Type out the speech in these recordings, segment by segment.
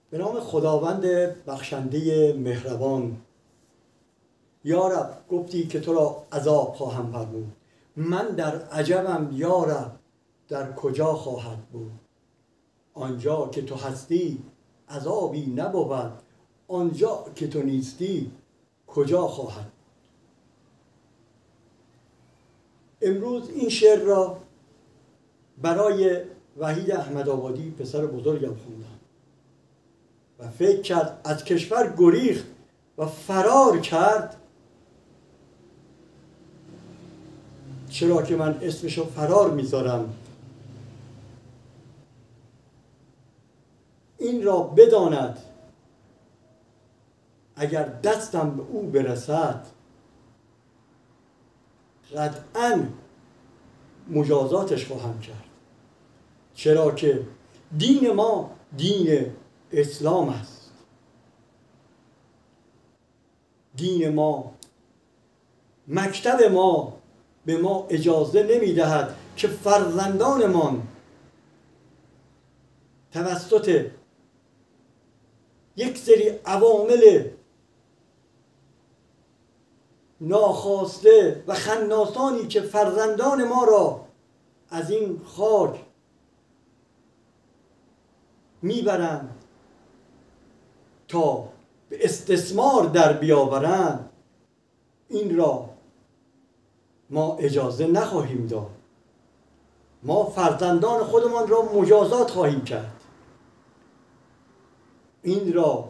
به نام خداوند بخشنده مهربان. یا رب گفتی که تو را عذاب خواهم فرمود، من در عجبم یا رب در کجا خواهد بود؟ آنجا که تو هستی عذابی نبود، آنجا که تو نیستی کجا خواهد بود؟ امروز این شعر را برای وحید احمدآبادی پسر بزرگم خوندم و فکر کرد از کشور گریخت و فرار کرد. چرا که من اسمشو فرار میذارم؟ این را بداند اگر دستم به او برسد، قطعاً مجازاتش خواهم کرد. چرا که دین ما دین اسلام است. دین ما، مکتب ما به ما اجازه نمیدهد که فرزندانمان توسط یک سری عوامل ناخواسته و خناسانی که فرزندان ما را از این خاک میبرند تا به استثمار در بیاورند، این را ما اجازه نخواهیم داد. ما فرزندان خودمان را مجازات خواهیم کرد. این را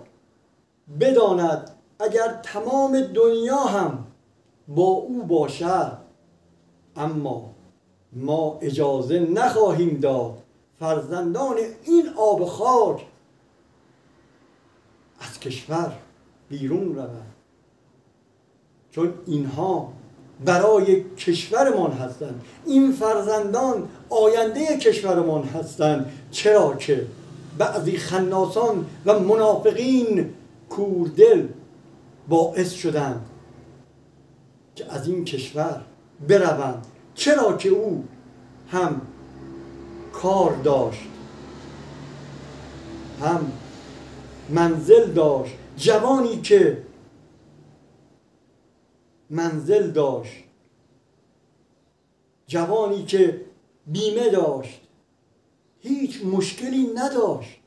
بداند اگر تمام دنیا هم با او باشد، اما ما اجازه نخواهیم داد فرزندان این آب خاک از کشور بیرون روند، چون اینها برای کشورمان هستند. این فرزندان آینده کشورمان هستند. چرا که بعضی خناسان و منافقین کوردل باعث شدند که از این کشور بروند. چرا که او هم کار داشت، هم منزل داشت. جوانی که منزل داشت، جوانی که بیمه داشت، هیچ مشکلی نداشت.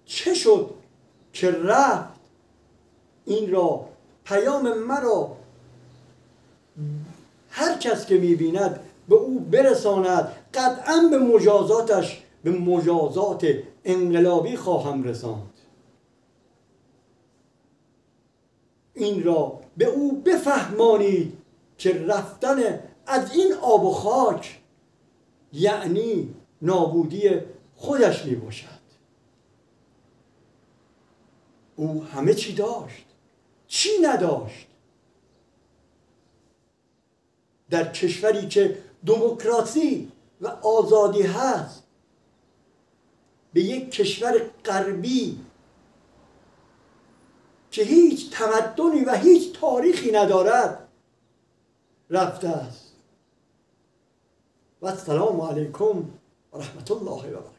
چه شد که رفت؟ این را پیام مرا هر کس که میبیند به او برساند. قطعا به مجازاتش، به مجازات انقلابی خواهم رساند. این را به او بفهمانید که رفتن از این آب و خاک یعنی نابودی خودش می باشد. او همه چی داشت، چی نداشت؟ در کشوری که دموکراسی و آزادی هست، به یک کشور غربی که هیچ تمدنی و هیچ تاریخی ندارد رفته است. و السلام علیکم و رحمت الله و برکاته.